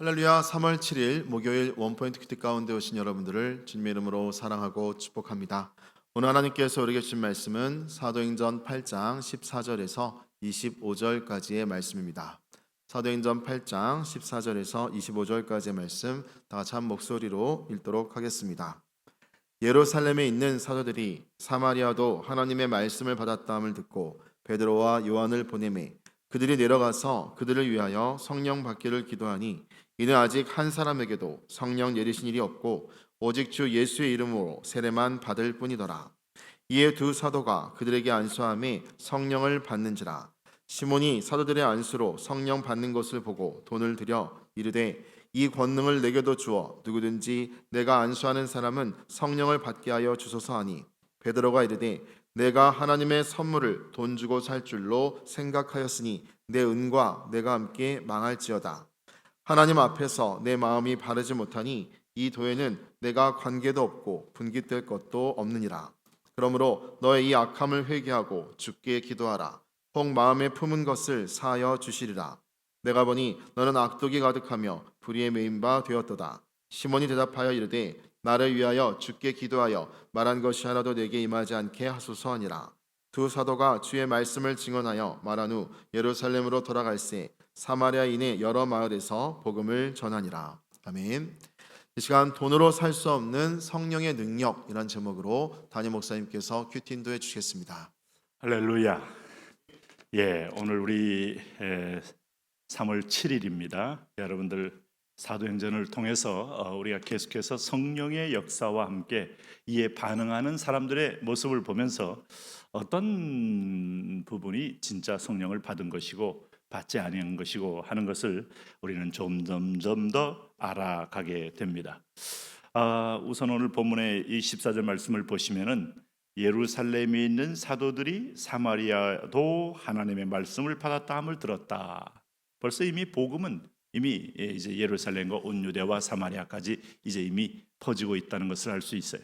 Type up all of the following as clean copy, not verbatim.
할렐루야. 3월 7일 목요일 원포인트 큐티 가운데 오신 여러분들을 주님의 이름으로 사랑하고 축복합니다. 오늘 하나님께서 우리에게 주신 말씀은 사도행전 8장 14절에서 25절까지의 말씀입니다. 사도행전 8장 14절에서 25절까지의 말씀 다 같이 한 목소리로 읽도록 하겠습니다. 예루살렘에 있는 사도들이 사마리아도 하나님의 말씀을 받았다함을 듣고 베드로와 요한을 보내매 그들이 내려가서 그들을 위하여 성령 받기를 기도하니 이는 아직 한 사람에게도 성령 내리신 일이 없고 오직 주 예수의 이름으로 세례만 받을 뿐이더라. 이에 두 사도가 그들에게 안수함에 성령을 받는지라. 시몬이 사도들의 안수로 성령 받는 것을 보고 돈을 들여 이르되 이 권능을 내게도 주어 누구든지 내가 안수하는 사람은 성령을 받게 하여 주소서 하니 베드로가 이르되 내가 하나님의 선물을 돈 주고 살 줄로 생각하였으니 내 은과 내가 함께 망할지어다. 하나님 앞에서 내 마음이 바르지 못하니 이 도에는 내가 관계도 없고 분깃될 것도 없느니라. 그러므로 너의 이 악함을 회개하고 주께 기도하라. 혹 마음에 품은 것을 사하여 주시리라. 내가 보니 너는 악독이 가득하며 불의에 매인 바 되었도다. 시몬이 대답하여 이르되 나를 위하여 주께 기도하여 말한 것이 하나도 내게 임하지 않게 하소서 하니라. 두 사도가 주의 말씀을 증언하여 말한 후 예루살렘으로 돌아갈새 사마리아인의 여러 마을에서 복음을 전하니라. 아멘. 이 시간 돈으로 살 수 없는 성령의 능력이란 제목으로 담임 목사님께서 큐티 인도해 주시겠습니다. 할렐루야. 오늘 우리 3월 7일입니다. 여러분들 사도행전을 통해서 우리가 계속해서 성령의 역사와 함께 이에 반응하는 사람들의 모습을 보면서 어떤 부분이 진짜 성령을 받은 것이고 받지 아니한 것이고 하는 것을 우리는 점점 더 알아가게 됩니다. 우선 오늘 본문의 이 14절 말씀을 보시면은 예루살렘에 있는 사도들이 사마리아도 하나님의 말씀을 받았다 함을 들었다. 벌써 이미 복음은 이미 이제 예루살렘과 온 유대와 사마리아까지 이제 이미 퍼지고 있다는 것을 알 수 있어요.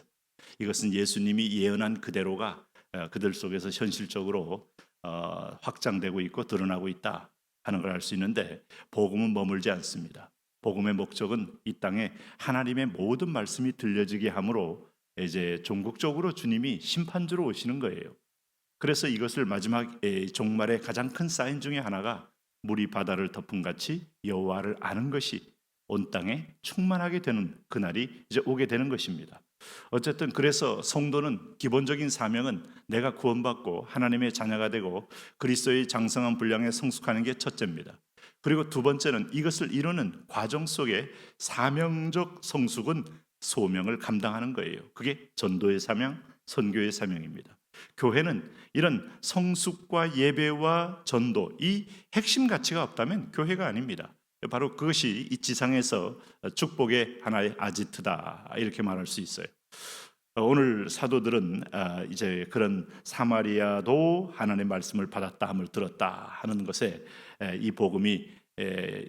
이것은 예수님이 예언한 그대로가 그들 속에서 현실적으로 확장되고 있고 드러나고 있다 하는 걸 알 수 있는데, 복음은 머물지 않습니다. 복음의 목적은 이 땅에 하나님의 모든 말씀이 들려지게 함으로 이제 종국적으로 주님이 심판주로 오시는 거예요. 그래서 이것을 마지막 종말의 가장 큰 사인 중에 하나가 물이 바다를 덮은 같이 여호와를 아는 것이 온 땅에 충만하게 되는 그날이 이제 오게 되는 것입니다. 어쨌든 그래서 성도는 기본적인 사명은 내가 구원받고 하나님의 자녀가 되고 그리스도의 장성한 분량에 성숙하는 게 첫째입니다. 그리고 두 번째는 이것을 이루는 과정 속에 사명적 성숙은 소명을 감당하는 거예요. 그게 전도의 사명, 선교의 사명입니다. 교회는 이런 성숙과 예배와 전도, 이 핵심 가치가 없다면 교회가 아닙니다. 바로 그것이 이 지상에서 축복의 하나의 아지트다, 이렇게 말할 수 있어요. 오늘 사도들은 이제 그런 사마리아도 하나님의 말씀을 받았다 함을 들었다 하는 것에 이 복음이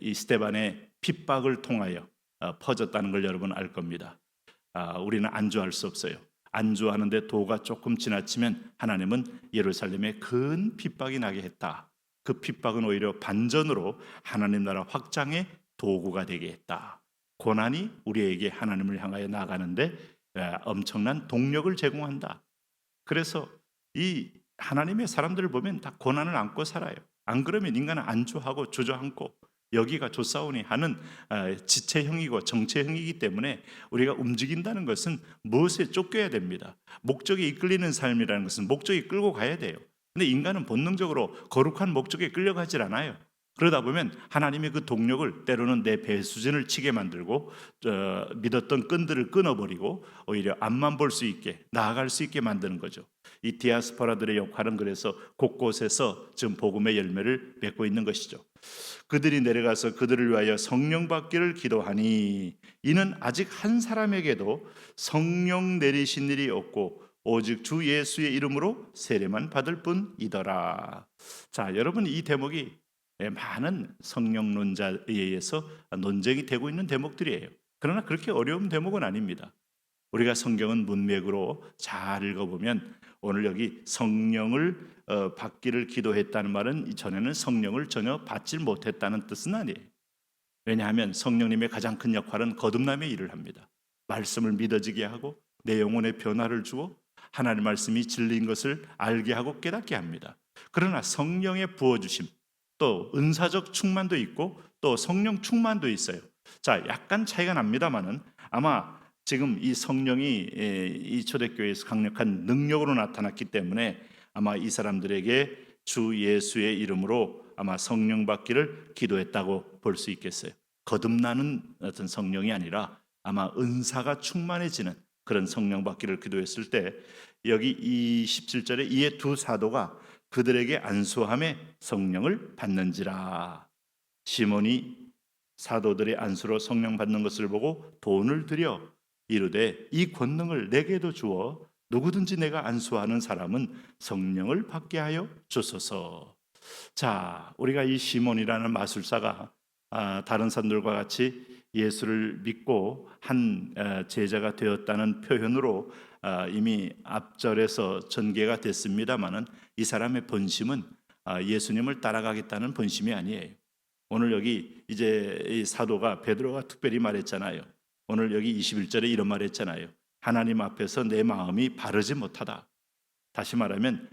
이 스데반의 핍박을 통하여 퍼졌다는 걸 여러분 알 겁니다. 우리는 안주할 수 없어요. 안주하는데 도가 조금 지나치면 하나님은 예루살렘에 큰 핍박이 나게 했다. 그 핍박은 오히려 반전으로 하나님 나라 확장의 도구가 되게 했다. 고난이 우리에게 하나님을 향하여 나가는데 엄청난 동력을 제공한다. 그래서 이 하나님의 사람들을 보면 다 고난을 안고 살아요. 안 그러면 인간은 안주하고 주저앉고 여기가 좋사오니 하는 지체형이고 정체형이기 때문에 우리가 움직인다는 것은 무엇에 쫓겨야 됩니다. 목적에 이끌리는 삶이라는 것은 목적이 끌고 가야 돼요. 근데 인간은 본능적으로 거룩한 목적에 끌려가질 않아요. 그러다 보면 하나님의 그 동력을 때로는 내 배수진을 치게 만들고 믿었던 끈들을 끊어버리고 오히려 앞만 볼 수 있게 나아갈 수 있게 만드는 거죠. 이 디아스포라들의 역할은 그래서 곳곳에서 지금 복음의 열매를 맺고 있는 것이죠. 그들이 내려가서 그들을 위하여 성령 받기를 기도하니 이는 아직 한 사람에게도 성령 내리신 일이 없고 오직 주 예수의 이름으로 세례만 받을 뿐이더라. 자, 여러분, 이 대목이 많은 성령론자에 의해서 논쟁이 되고 있는 대목들이에요. 그러나 그렇게 어려운 대목은 아닙니다. 우리가 성경은 문맥으로 잘 읽어보면 오늘 여기 성령을 받기를 기도했다는 말은 이전에는 성령을 전혀 받지 못했다는 뜻은 아니에요. 왜냐하면 성령님의 가장 큰 역할은 거듭남의 일을 합니다. 말씀을 믿어지게 하고 내 영혼의 변화를 주어 하나님의 말씀이 진리인 것을 알게 하고 깨닫게 합니다. 그러나 성령의 부어주심, 또 은사적 충만도 있고 또 성령 충만도 있어요. 자, 약간 차이가 납니다만은 아마 지금 이 성령이 이 초대교회에서 강력한 능력으로 나타났기 때문에 아마 이 사람들에게 주 예수의 이름으로 아마 성령 받기를 기도했다고 볼 수 있겠어요. 거듭나는 어떤 성령이 아니라 아마 은사가 충만해지는 그런 성령 받기를 기도했을 때 여기 이 17절에 이에 두 사도가 그들에게 안수함에 성령을 받는지라. 시몬이 사도들의 안수로 성령 받는 것을 보고 돈을 들여 이르되 이 권능을 내게도 주어 누구든지 내가 안수하는 사람은 성령을 받게 하여 주소서. 자, 우리가 이 시몬이라는 마술사가 다른 사람들과 같이 예수를 믿고 한 제자가 되었다는 표현으로 이미 앞절에서 전개가 됐습니다마는 이 사람의 본심은 예수님을 따라가겠다는 본심이 아니에요. 오늘 여기 이제 이 사도가 베드로가 특별히 말했잖아요. 오늘 여기 21절에 이런 말했잖아요. 하나님 앞에서 내 마음이 바르지 못하다. 다시 말하면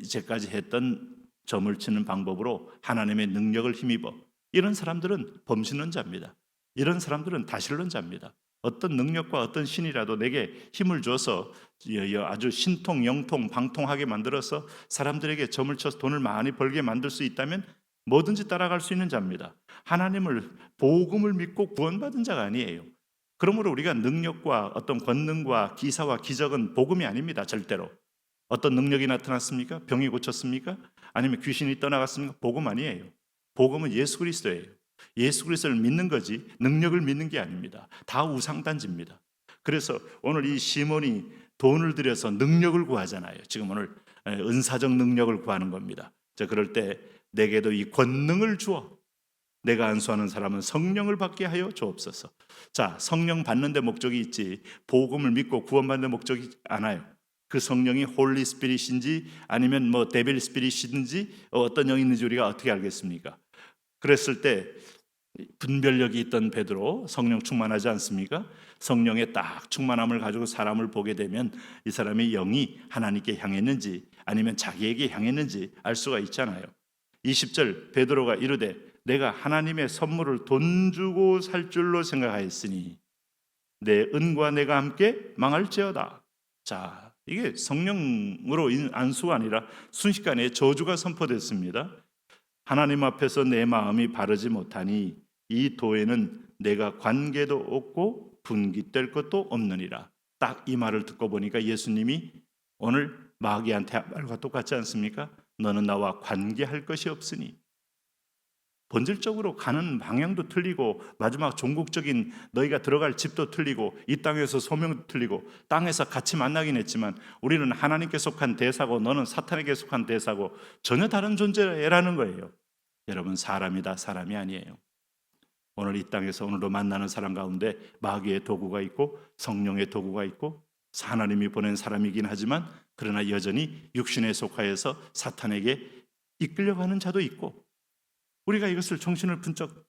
이제까지 했던 점을 치는 방법으로 하나님의 능력을 힘입어 이런 사람들은 범신론자입니다. 이런 사람들은 다신론자입니다. 어떤 능력과 어떤 신이라도 내게 힘을 줘서 아주 신통, 영통, 방통하게 만들어서 사람들에게 점을 쳐서 돈을 많이 벌게 만들 수 있다면 뭐든지 따라갈 수 있는 자입니다. 하나님을 복음을 믿고 구원받은 자가 아니에요. 그러므로 우리가 능력과 어떤 권능과 기사와 기적은 복음이 아닙니다. 절대로. 어떤 능력이 나타났습니까? 병이 고쳤습니까? 아니면 귀신이 떠나갔습니까? 복음 아니에요. 복음은 예수 그리스도예요. 예수 그리스도를 믿는 거지 능력을 믿는 게 아닙니다. 다 우상단지입니다. 그래서 오늘 이 시몬이 돈을 들여서 능력을 구하잖아요. 지금 오늘 은사적 능력을 구하는 겁니다. 자, 그럴 때 내게도 이 권능을 주어 내가 안수하는 사람은 성령을 받게 하여 주옵소서. 자, 성령 받는 데 목적이 있지 복음을 믿고 구원받는 데 목적이 않아요. 그 성령이 홀리 스피릿인지 아니면 뭐 데빌 스피릿인지 어떤 영이 있는지 우리가 어떻게 알겠습니까? 그랬을 때 분별력이 있던 베드로 성령 충만하지 않습니까? 성령의 딱 충만함을 가지고 사람을 보게 되면 이 사람의 영이 하나님께 향했는지 아니면 자기에게 향했는지 알 수가 있잖아요. 20절 베드로가 이르되 내가 하나님의 선물을 돈 주고 살 줄로 생각하였으니 내 은과 내가 함께 망할지어다. 자, 이게 성령으로 안수가 아니라 순식간에 저주가 선포됐습니다. 하나님 앞에서 내 마음이 바르지 못하니 이 도에는 내가 관계도 없고 분깃될 것도 없느니라. 딱 이 말을 듣고 보니까 예수님이 오늘 마귀한테 한 말과 똑같지 않습니까? 너는 나와 관계할 것이 없으니. 본질적으로 가는 방향도 틀리고 마지막 종국적인 너희가 들어갈 집도 틀리고 이 땅에서 소명도 틀리고 땅에서 같이 만나긴 했지만 우리는 하나님께 속한 대사고 너는 사탄에게 속한 대사고 전혀 다른 존재라는 거예요. 여러분, 사람이다 사람이 아니에요. 오늘 이 땅에서 오늘도 만나는 사람 가운데 마귀의 도구가 있고 성령의 도구가 있고 하나님이 보낸 사람이긴 하지만 그러나 여전히 육신에 속하여서 사탄에게 이끌려가는 자도 있고 우리가 이것을 정신을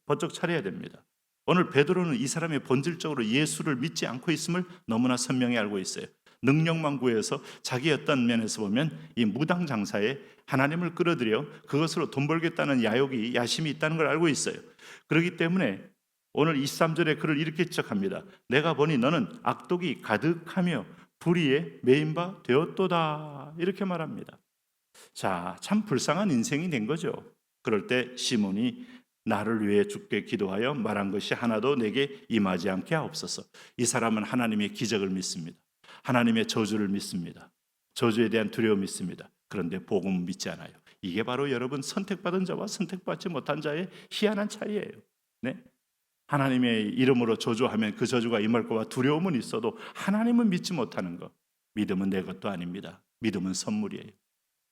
번쩍 차려야 됩니다. 오늘 베드로는 이 사람의 본질적으로 예수를 믿지 않고 있음을 너무나 선명히 알고 있어요. 능력만 구해서 자기 어떤 면에서 보면 이 무당 장사에 하나님을 끌어들여 그것으로 돈 벌겠다는 야심이 있다는 걸 알고 있어요. 그렇기 때문에 오늘 23절에 그를 이렇게 지적합니다. 내가 보니 너는 악독이 가득하며 불의에 매인 바 되었도다. 이렇게 말합니다. 자, 참 불쌍한 인생이 된 거죠. 그럴 때 시몬이 나를 위해 주께 기도하여 말한 것이 하나도 내게 임하지 않게 하옵소서. 이 사람은 하나님의 기적을 믿습니다. 하나님의 저주를 믿습니다. 저주에 대한 두려움이 있습니다. 그런데 복음은 믿지 않아요. 이게 바로 여러분 선택받은 자와 선택받지 못한 자의 희한한 차이예요. 네? 하나님의 이름으로 저주하면 그 저주가 임할 거와 두려움은 있어도 하나님은 믿지 못하는 것. 믿음은 내 것도 아닙니다. 믿음은 선물이에요.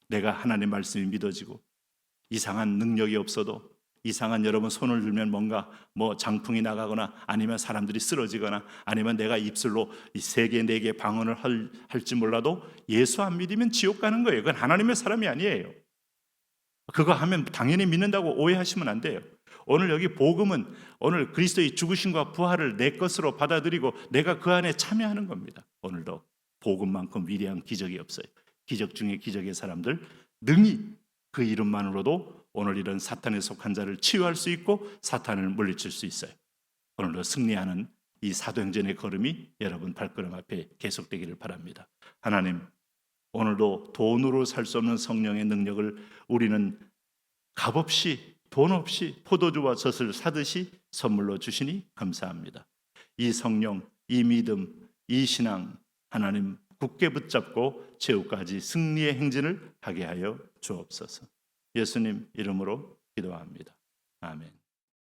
내가 하나님 말씀이 믿어지고 이상한 능력이 없어도 이상한 여러분 손을 들면 뭔가 뭐 장풍이 나가거나 아니면 사람들이 쓰러지거나 아니면 내가 입술로 3개 4개 방언을 할지 몰라도 예수 안 믿으면 지옥 가는 거예요. 그건 하나님의 사람이 아니에요. 그거 하면 당연히 믿는다고 오해하시면 안 돼요. 오늘 여기 복음은 오늘 그리스도의 죽으심과 부활을 내 것으로 받아들이고 내가 그 안에 참여하는 겁니다. 오늘도 복음만큼 위대한 기적이 없어요. 기적 중에 기적의 사람들 능히 그 이름만으로도 오늘 이런 사탄에 속한 자를 치유할 수 있고 사탄을 물리칠 수 있어요. 오늘도 승리하는 이 사도행전의 걸음이 여러분 발걸음 앞에 계속되기를 바랍니다. 하나님, 오늘도 돈으로 살 수 없는 성령의 능력을 우리는 값없이 돈 없이 포도주와 젖을 사듯이 선물로 주시니 감사합니다. 이 성령, 이 믿음, 이 신앙 하나님 굳게 붙잡고 최후까지 승리의 행진을 하게 하여 주옵소서. 예수님 이름으로 기도합니다. 아멘.